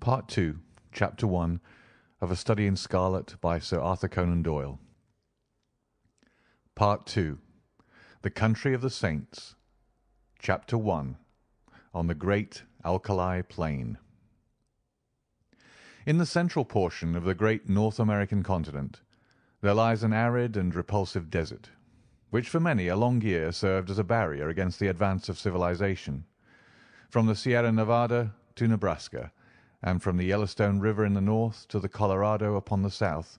Part 2, Chapter 1 of A Study in Scarlet by Sir Arthur Conan Doyle. Part 2, The Country of the Saints. Chapter 1, On the Great Alkali Plain. In the central portion of the great North American continent there lies an arid and repulsive desert, which for many a long year served as a barrier against the advance of civilization. From the Sierra Nevada to Nebraska, and from the Yellowstone River in the north to the Colorado upon the south,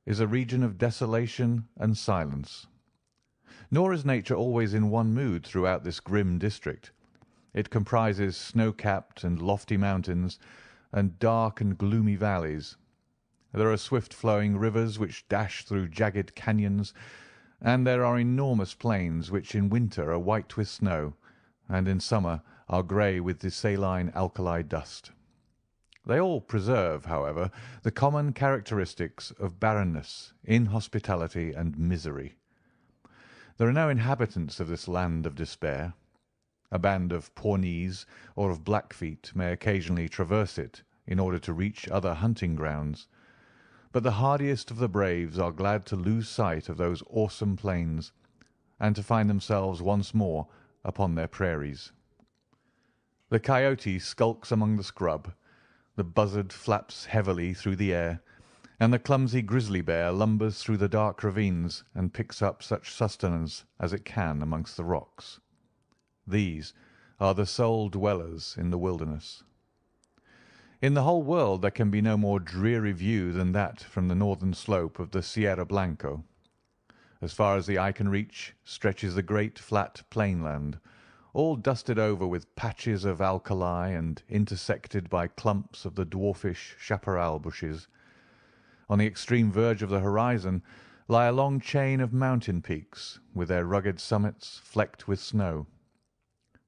is a region of desolation and silence. Nor is nature always in one mood throughout this grim district. It comprises snow-capped and lofty mountains, and dark and gloomy valleys. There are swift-flowing rivers which dash through jagged canyons, and there are enormous plains which in winter are white with snow, and in summer are grey with the saline alkali dust. They all preserve, however, the common characteristics of barrenness, inhospitality, and misery. There are no inhabitants of this land of despair. A band of Pawnees or of Blackfeet may occasionally traverse it in order to reach other hunting grounds, but the hardiest of the braves are glad to lose sight of those awesome plains, and to find themselves once more upon their prairies. The coyote skulks among the scrub, the buzzard flaps heavily through the air, and the clumsy grizzly bear lumbers through the dark ravines and picks up such sustenance as it can amongst the rocks. These are the sole dwellers in the wilderness. In the whole world there can be no more dreary view than that from the northern slope of the Sierra Blanco. As far as the eye can reach stretches the great flat plainland, all dusted over with patches of alkali and intersected by clumps of the dwarfish chaparral bushes. On the extreme verge of the horizon lie a long chain of mountain peaks, with their rugged summits flecked with snow.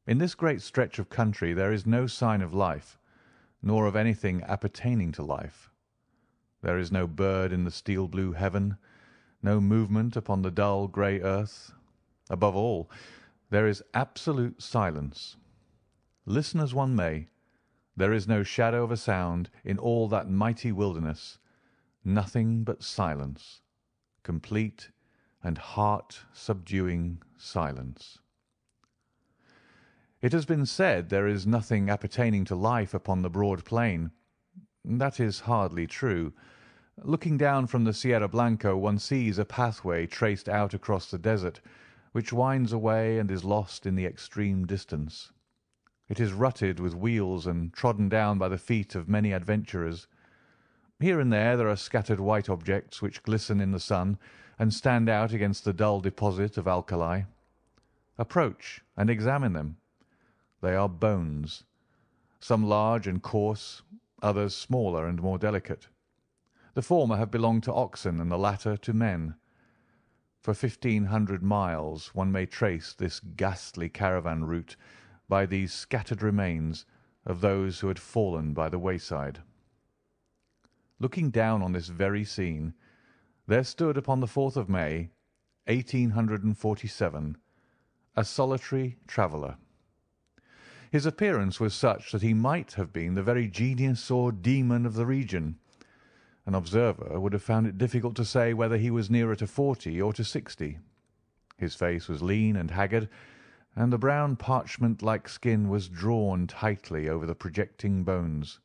In this great stretch of country there is no sign of life, nor of anything appertaining to life. There is no bird in the steel-blue heaven, no movement upon the dull grey earth. Above all, there is absolute silence. Listen as one may, there is no shadow of a sound in all that mighty wilderness, nothing but silence, complete and heart-subduing silence. It has been said there is nothing appertaining to life upon the broad plain. That is hardly true. Looking down from the Sierra Blanco one sees a pathway traced out across the desert, which winds away and is lost in the extreme distance. It is rutted with wheels and trodden down by the feet of many adventurers. Here and there are scattered white objects which glisten in the sun and stand out against the dull deposit of alkali. Approach and examine them. They are bones, some large and coarse, others smaller and more delicate. The former have belonged to oxen and the latter to men. For 1,500 miles one may trace this ghastly caravan route by these scattered remains of those who had fallen by the wayside. Looking down on this very scene, there stood upon the 4th of May, 1847, a solitary traveller. His appearance was such that he might have been the very genius or demon of the region. An observer would have found it difficult to say whether he was nearer to 40 or to 60. His face was lean and haggard, and the brown parchment-like skin was drawn tightly over the projecting bones.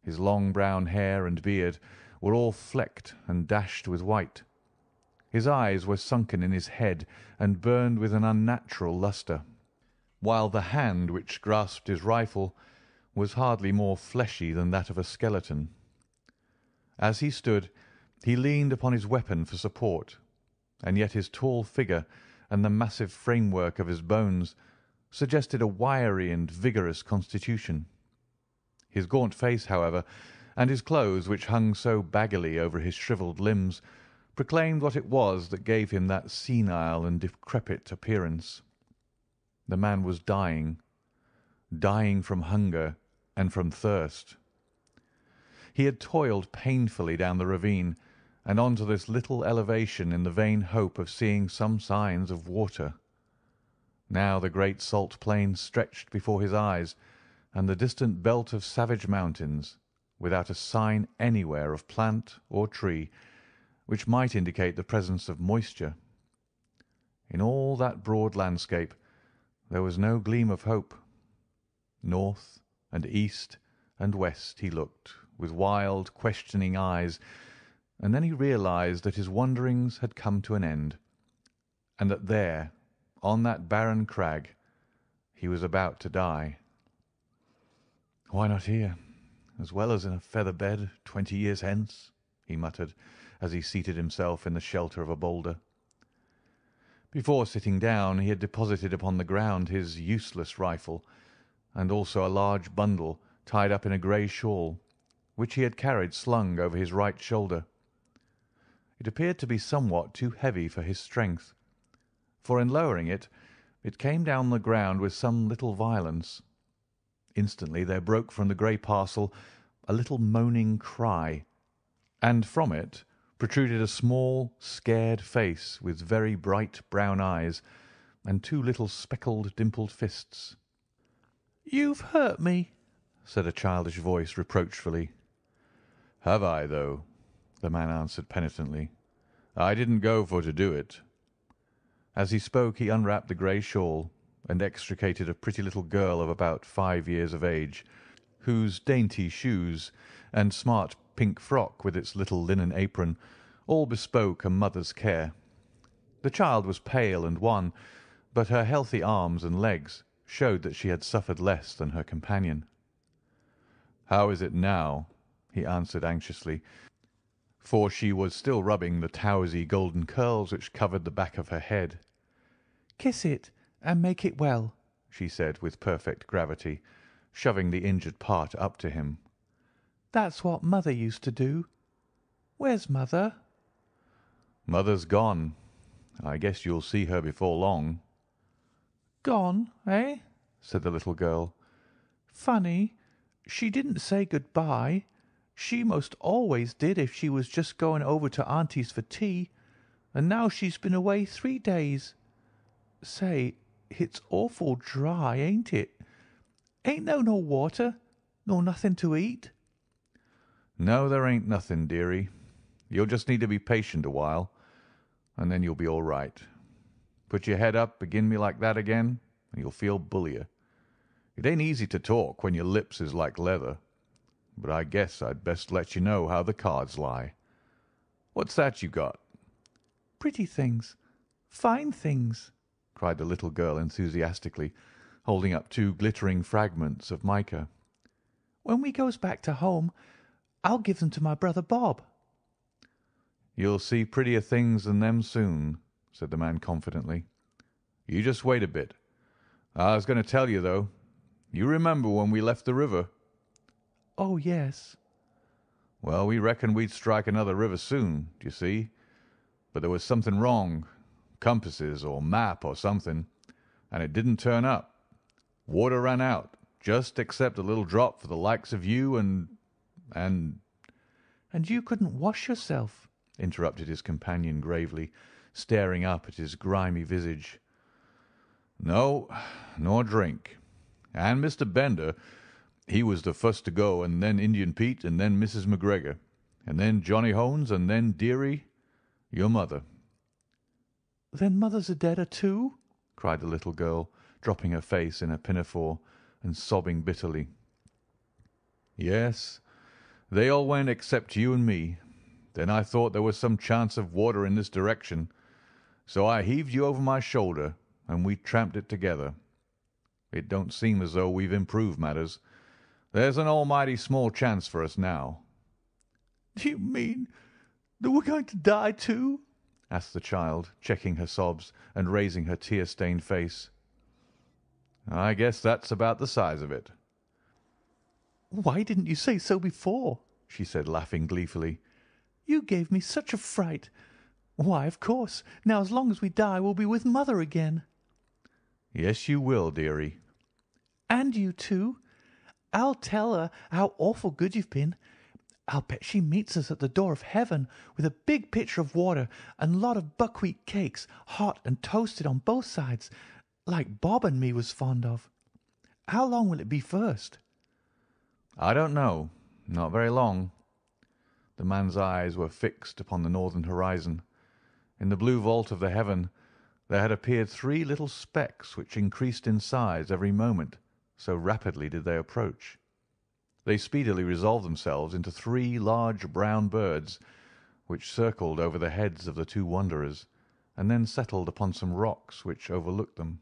His long brown hair and beard were all flecked and dashed with white. His eyes were sunken in his head and burned with an unnatural lustre, while the hand which grasped his rifle was hardly more fleshy than that of a skeleton. As he stood, he leaned upon his weapon for support, and yet his tall figure and the massive framework of his bones suggested a wiry and vigorous constitution. His gaunt face, however, and his clothes, which hung so baggily over his shrivelled limbs, proclaimed what it was that gave him that senile and decrepit appearance. The man was dying from hunger and from thirst. He had toiled painfully down the ravine and on to this little elevation in the vain hope of seeing some signs of water. Now the great salt plain stretched before his eyes, and the distant belt of savage mountains, without a sign anywhere of plant or tree which might indicate the presence of moisture. In all that broad landscape there was no gleam of hope. North and east and west he looked with wild, questioning eyes, and then he realized that his wanderings had come to an end, and that there, on that barren crag, he was about to die. "Why not here, as well as in a feather bed 20 years hence?" he muttered, as he seated himself in the shelter of a boulder. Before sitting down he had deposited upon the ground his useless rifle, and also a large bundle tied up in a grey shawl, which he had carried slung over his right shoulder. It appeared to be somewhat too heavy for his strength, for in lowering it, it came down on the ground with some little violence. Instantly there broke from the grey parcel a little moaning cry, and from it protruded a small, scared face with very bright brown eyes and two little speckled, dimpled fists. "You've hurt me," said a childish voice reproachfully. "Have I, though?" the man answered penitently. "I didn't go for to do it." As he spoke he unwrapped the grey shawl and extricated a pretty little girl of about 5 years of age, whose dainty shoes and smart pink frock with its little linen apron all bespoke a mother's care. The child was pale and wan, but her healthy arms and legs showed that she had suffered less than her companion. "How is it now?" he answered anxiously, for she was still rubbing the towsy golden curls which covered the back of her head. "Kiss it and make it well," she said with perfect gravity, shoving the injured part up to him. "That's what mother used to do. Where's mother?" "Mother's gone. I guess you'll see her before long." "Gone, eh?" said the little girl. "Funny. She didn't say good-bye. She most always did if she was just going over to Auntie's for tea, and now she's been away 3 days. Say, it's awful dry, ain't it? Ain't there no water, nor nothing to eat?" "No, there ain't nothing, dearie. You'll just need to be patient a while, and then you'll be all right. Put your head up agin me like that again, and you'll feel bullier. It ain't easy to talk when your lips is like leather, but I guess I'd best let you know how the cards lie. What's that you got?" "Pretty things, fine things," cried the little girl enthusiastically, holding up 2 glittering fragments of mica. "When we goes back to home, I'll give them to my brother Bob." "You'll see prettier things than them soon," said the man confidently. "You just wait a bit. I was going to tell you, though. You remember when we left the river?" "Oh, yes." "Well, we reckoned we'd strike another river soon, do you see? But there was something wrong, compasses or map or something, and it didn't turn up. Water ran out, just except a little drop for the likes of you and—" "And you couldn't wash yourself," interrupted his companion gravely, staring up at his grimy visage. "No, nor drink. And Mr. Bender, he was the first to go, and then Indian Pete, and then Mrs. McGregor, and then Johnny Hones, and then, dearie, your mother." "Then mother's a deader too?" cried the little girl, dropping her face in her pinafore and sobbing bitterly. "Yes, they all went except you and me. Then I thought there was some chance of water in this direction, so I heaved you over my shoulder, and we tramped it together. It don't seem as though we've improved matters. There's an almighty small chance for us now." "Do you mean that we're going to die too?" asked the child, checking her sobs and raising her tear-stained face. "I guess that's about the size of it." "Why didn't you say so before?" she said, laughing gleefully. "You gave me such a fright. Why, of course, now as long as we die we'll be with mother again." "Yes, you will, dearie." And you too. I'll tell her how awful good you've been. I'll bet she meets us at the door of heaven with a big pitcher of water and a lot of buckwheat cakes, hot and toasted on both sides, like Bob and me was fond of. How long will it be first?" "I don't know. Not very long." The man's eyes were fixed upon the northern horizon. In the blue vault of the heaven there had appeared three little specks which increased in size every moment, so rapidly did they approach. They speedily resolved themselves into three large brown birds, which circled over the heads of the two wanderers, and then settled upon some rocks which overlooked them.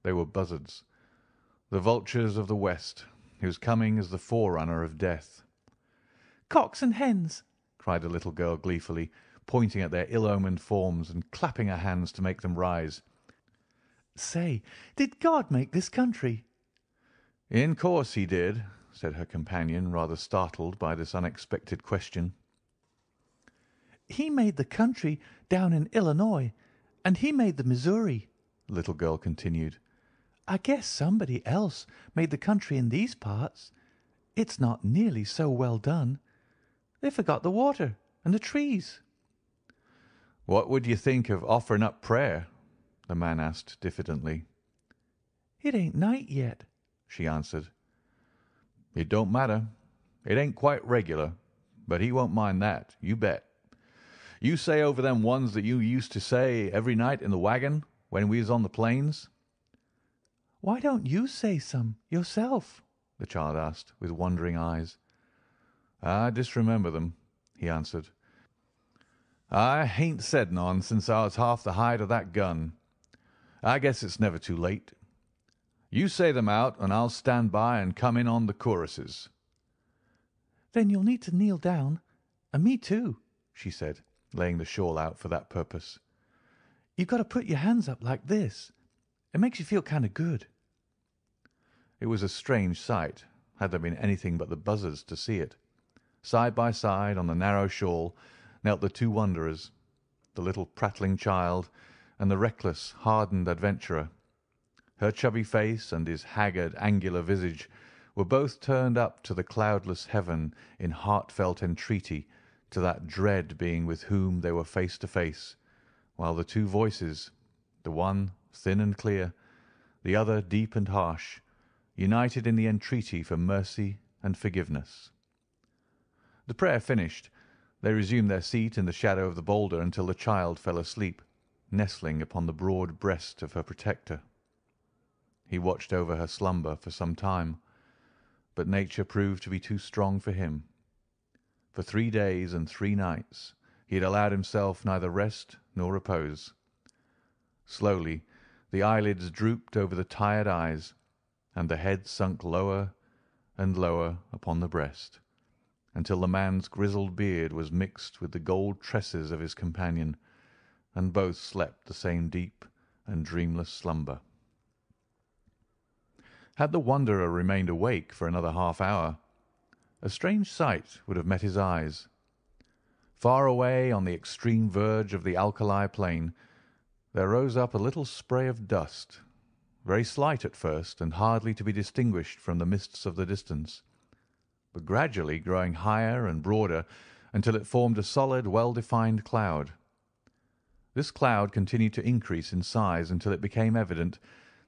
They were buzzards, the vultures of the west, whose coming is the forerunner of death. "Cocks and hens!" cried the little girl gleefully, pointing at their ill-omened forms and clapping her hands to make them rise. "Say, did God make this country?" "In course he did," said her companion, rather startled by this unexpected question. "He made the country down in Illinois, and he made the Missouri," the little girl continued. "I guess somebody else made the country in these parts. It's not nearly so well done. They forgot the water and the trees." "What would you think of offering up prayer?" the man asked diffidently. "It ain't night yet," she answered. "It don't matter. It ain't quite regular, but he won't mind that, you bet. You say over them ones that you used to say every night in the wagon when we was on the plains?" "Why don't you say some yourself?" the child asked, with wondering eyes. "I disremember them," he answered. "I hain't said none since I was half the height of that gun. I guess it's never too late. You say them out, and I'll stand by and come in on the choruses." "Then you'll need to kneel down, and me too," she said, laying the shawl out for that purpose. "You've got to put your hands up like this. It makes you feel kind of good." It was a strange sight, had there been anything but the buzzards to see it. Side by side on the narrow shawl knelt the two wanderers, the little prattling child and the reckless, hardened adventurer. Her chubby face and his haggard, angular visage were both turned up to the cloudless heaven in heartfelt entreaty to that dread being with whom they were face to face, while the two voices, the one thin and clear, the other deep and harsh, united in the entreaty for mercy and forgiveness. The prayer finished, they resumed their seat in the shadow of the boulder until the child fell asleep, nestling upon the broad breast of her protector. He watched over her slumber for some time, but nature proved to be too strong for him. For 3 days and 3 nights he had allowed himself neither rest nor repose. Slowly the eyelids drooped over the tired eyes, and the head sunk lower and lower upon the breast, until the man's grizzled beard was mixed with the gold tresses of his companion, and both slept the same deep and dreamless slumber. Had the wanderer remained awake for another half-hour, a strange sight would have met his eyes. Far away on the extreme verge of the alkali plain there rose up a little spray of dust, very slight at first and hardly to be distinguished from the mists of the distance, but gradually growing higher and broader until it formed a solid, well-defined cloud. This cloud continued to increase in size until it became evident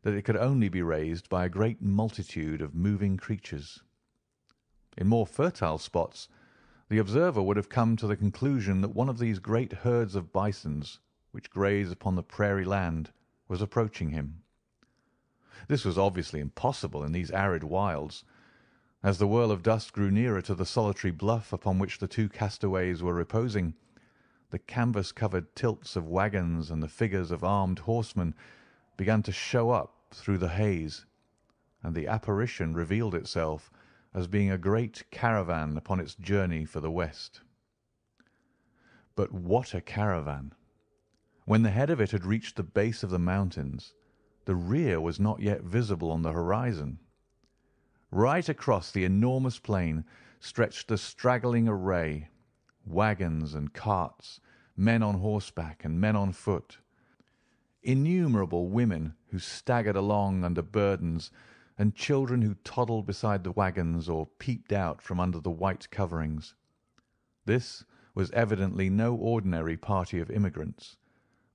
that it could only be raised by a great multitude of moving creatures. In more fertile spots the observer would have come to the conclusion that one of these great herds of bisons, which graze upon the prairie land, was approaching him. This was obviously impossible in these arid wilds. As the whirl of dust grew nearer to the solitary bluff upon which the two castaways were reposing, the canvas-covered tilts of wagons and the figures of armed horsemen began to show up through the haze, and the apparition revealed itself as being a great caravan upon its journey for the west. But what a caravan! When the head of it had reached the base of the mountains, the rear was not yet visible on the horizon. Right across the enormous plain stretched a straggling array, wagons and carts, men on horseback and men on foot, innumerable women who staggered along under burdens, and children who toddled beside the wagons or peeped out from under the white coverings. This was evidently no ordinary party of immigrants,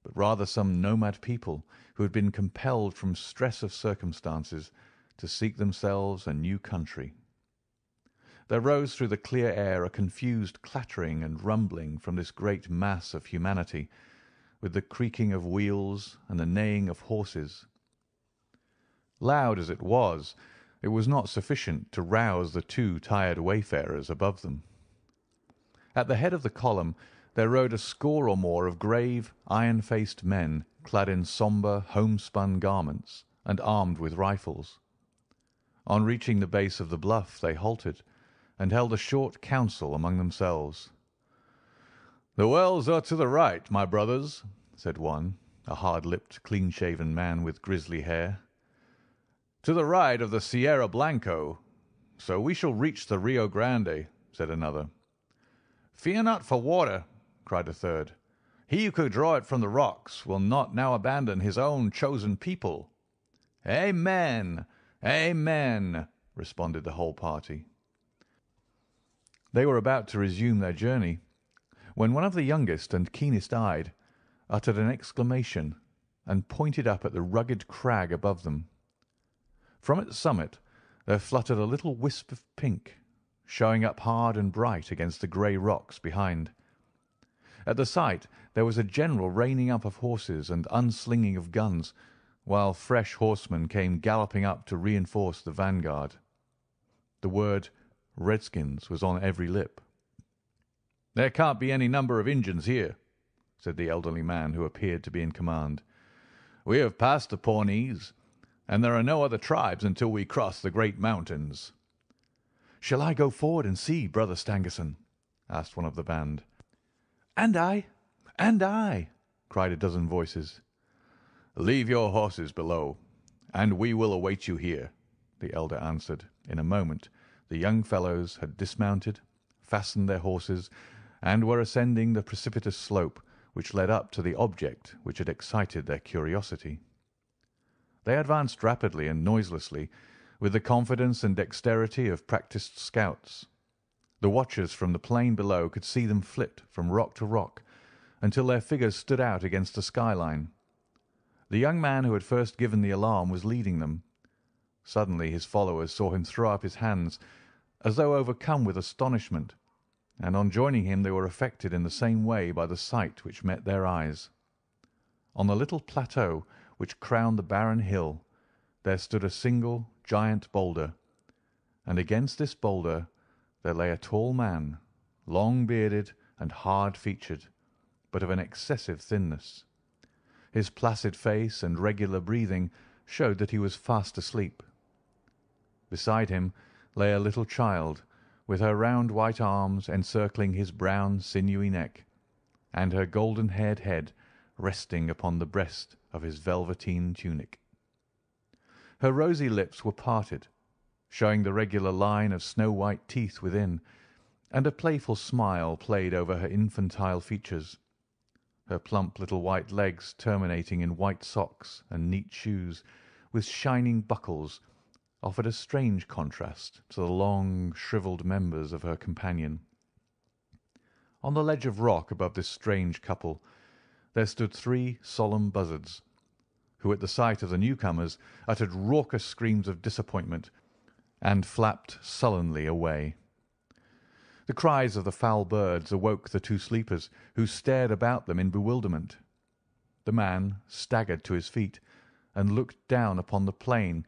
but rather some nomad people who had been compelled from stress of circumstances to seek themselves a new country. There rose through the clear air a confused clattering and rumbling from this great mass of humanity, with the creaking of wheels and the neighing of horses. Loud as it was not sufficient to rouse the two tired wayfarers above them. At the head of the column there rode a score or more of grave, iron-faced men clad in sombre, homespun garments and armed with rifles. On reaching the base of the bluff they halted, and held a short council among themselves. "The wells are to the right, my brothers," said one, a hard-lipped, clean-shaven man with grizzly hair. "To the right of the Sierra Blanco, so we shall reach the Rio Grande," said another. "Fear not for water," cried a third. "He who could draw it from the rocks will not now abandon his own chosen people." "Amen! Amen!" responded the whole party. They were about to resume their journey, when one of the youngest and keenest-eyed uttered an exclamation and pointed up at the rugged crag above them. From its summit there fluttered a little wisp of pink, showing up hard and bright against the grey rocks behind. At the sight there was a general reining up of horses and unslinging of guns, while fresh horsemen came galloping up to reinforce the vanguard. The word "Redskins" was on every lip. "There can't be any number of Injuns here," said the elderly man who appeared to be in command. "We have passed the Pawnees, and there are no other tribes until we cross the great mountains." "Shall I go forward and see, Brother Stangerson?" asked one of the band. "And I, and I," cried a dozen voices. "Leave your horses below, and we will await you here," the elder answered. In a moment the young fellows had dismounted, fastened their horses, and were ascending the precipitous slope which led up to the object which had excited their curiosity. They advanced rapidly and noiselessly, with the confidence and dexterity of practised scouts. The watchers from the plain below could see them flit from rock to rock until their figures stood out against the skyline. The young man who had first given the alarm was leading them. Suddenly his followers saw him throw up his hands, as though overcome with astonishment, and on joining him they were affected in the same way by the sight which met their eyes. On the little plateau which crowned the barren hill there stood a single giant boulder, and against this boulder there lay a tall man, long-bearded and hard-featured, but of an excessive thinness. His placid face and regular breathing showed that he was fast asleep. Beside him lay a little child, with her round white arms encircling his brown sinewy neck, and her golden-haired head resting upon the breast of his velveteen tunic. Her rosy lips were parted, showing the regular line of snow-white teeth within, and a playful smile played over her infantile features. Her plump little white legs, terminating in white socks and neat shoes, with shining buckles, offered a strange contrast to the long, shrivelled members of her companion. On the ledge of rock above this strange couple there stood three solemn buzzards, who at the sight of the newcomers uttered raucous screams of disappointment and flapped sullenly away. The cries of the foul birds awoke the two sleepers, who stared about them in bewilderment. The man staggered to his feet and looked down upon the plain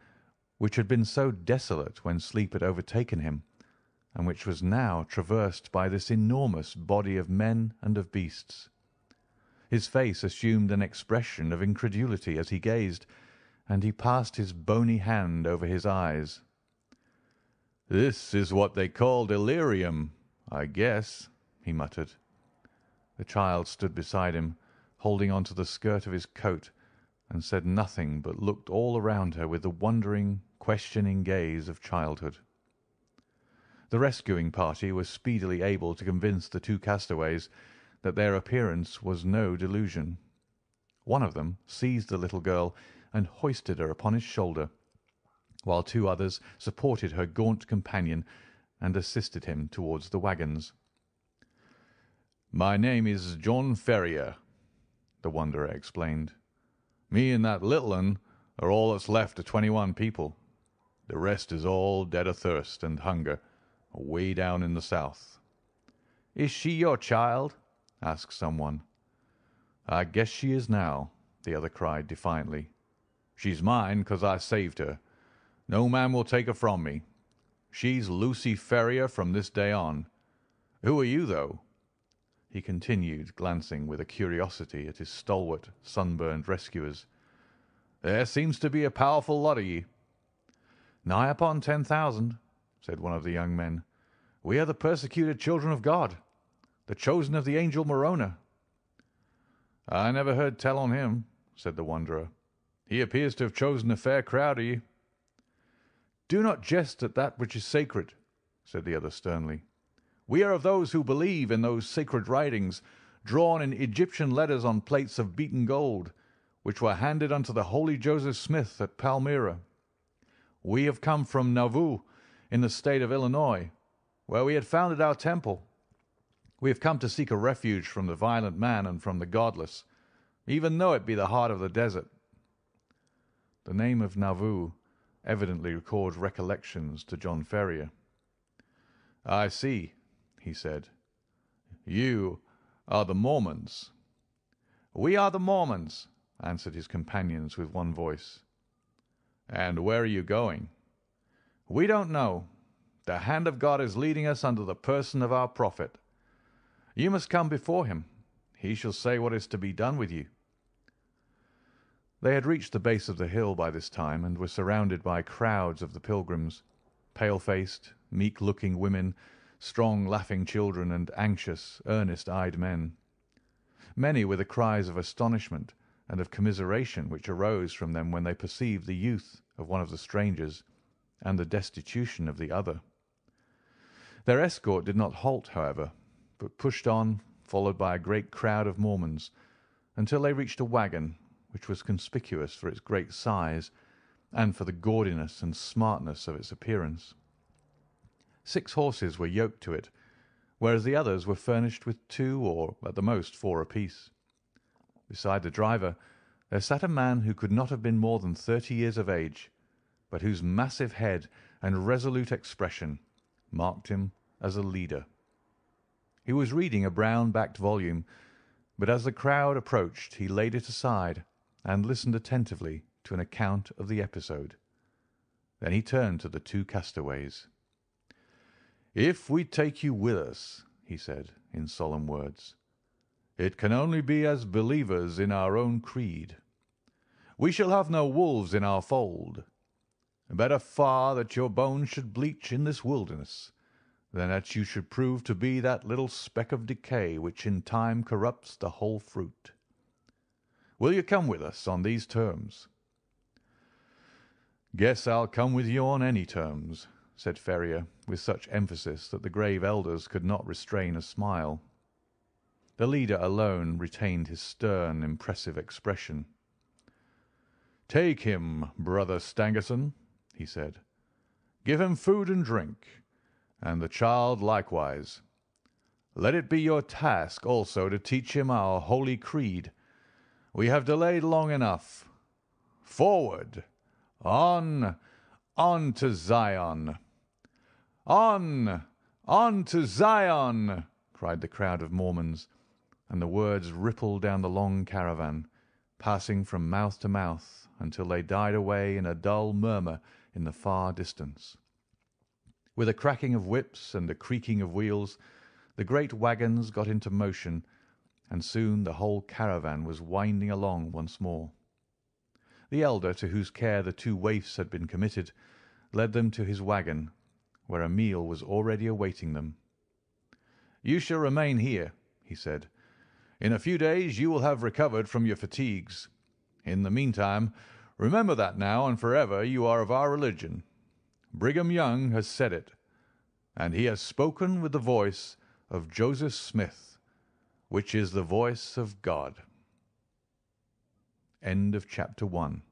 which had been so desolate when sleep had overtaken him, and which was now traversed by this enormous body of men and of beasts. His face assumed an expression of incredulity as he gazed, and he passed his bony hand over his eyes. "This is what they call delirium, I guess," he muttered. The child stood beside him, holding on to the skirt of his coat, and said nothing, but looked all around her with the wondering, questioning gaze of childhood. The rescuing party was speedily able to convince the two castaways that their appearance was no delusion. One of them seized the little girl and hoisted her upon his shoulder, while two others supported her gaunt companion and assisted him towards the wagons. "My name is John Ferrier," the wanderer explained. "Me and that little un are all that's left of 21 people. The rest is all dead of thirst and hunger, away down in the south." "Is she your child?" asked someone. "I guess she is now," the other cried defiantly. "She's mine 'cause I saved her. No man will take her from me. She's Lucy Ferrier from this day on. Who are you, though?" he continued, glancing with a curiosity at his stalwart, sunburned rescuers. "There seems to be a powerful lot of ye." "Nigh upon 10,000, said one of the young men. "We are the persecuted children of God, the chosen of the angel Moroni." "I never heard tell on him," said the wanderer. "He appears to have chosen a fair crowd of ye." "Do not jest at that which is sacred," said the other sternly. "We are of those who believe in those sacred writings, drawn in Egyptian letters on plates of beaten gold, which were handed unto the holy Joseph Smith at Palmyra. We have come from Nauvoo, in the state of Illinois, where we had founded our temple. We have come to seek a refuge from the violent man and from the godless, even though it be the heart of the desert." The name of Nauvoo evidently records recollections to John Ferrier. "I see," he said. "You are the Mormons." "We are the Mormons," answered his companions with one voice. "And where are you going?" "We don't know. The hand of God is leading us under the person of our prophet. You must come before him. He shall say what is to be done with you." They had reached the base of the hill by this time, and were surrounded by crowds of the pilgrims, pale-faced, meek-looking women, strong, laughing children, and anxious, earnest-eyed men. Many were the cries of astonishment and of commiseration which arose from them when they perceived the youth of one of the strangers and the destitution of the other. Their escort did not halt, however, but pushed on, followed by a great crowd of Mormons, until they reached a wagon, which was conspicuous for its great size and for the gaudiness and smartness of its appearance. 6 horses were yoked to it, whereas the others were furnished with 2 or at the most 4 apiece. Beside the driver there sat a man who could not have been more than 30 years of age, but whose massive head and resolute expression marked him as a leader. He was reading a brown-backed volume, but as the crowd approached he laid it aside and listened attentively to an account of the episode. Then he turned to the 2 castaways. "If we take you with us," he said in solemn words, "it can only be as believers in our own creed. We shall have no wolves in our fold. Better far that your bones should bleach in this wilderness than that you should prove to be that little speck of decay which in time corrupts the whole fruit. Will you come with us on these terms?" "Guess I'll come with you on any terms," said Ferrier, with such emphasis that the grave elders could not restrain a smile. The leader alone retained his stern, impressive expression. "Take him, Brother Stangerson," he said. "Give him food and drink, and the child likewise. Let it be your task also to teach him our holy creed. We have delayed long enough. Forward! On! On to Zion! On! On to Zion!" cried the crowd of Mormons, and the words rippled down the long caravan, passing from mouth to mouth until they died away in a dull murmur in the far distance. With a cracking of whips and a creaking of wheels, the great wagons got into motion, and soon the whole caravan was winding along once more. The elder, to whose care the 2 waifs had been committed, led them to his wagon, where a meal was already awaiting them. "You shall remain here," he said. "In a few days you will have recovered from your fatigues. In the meantime, remember that now and forever you are of our religion. Brigham Young has said it, and he has spoken with the voice of Joseph Smith, which is the voice of God." End of chapter 1.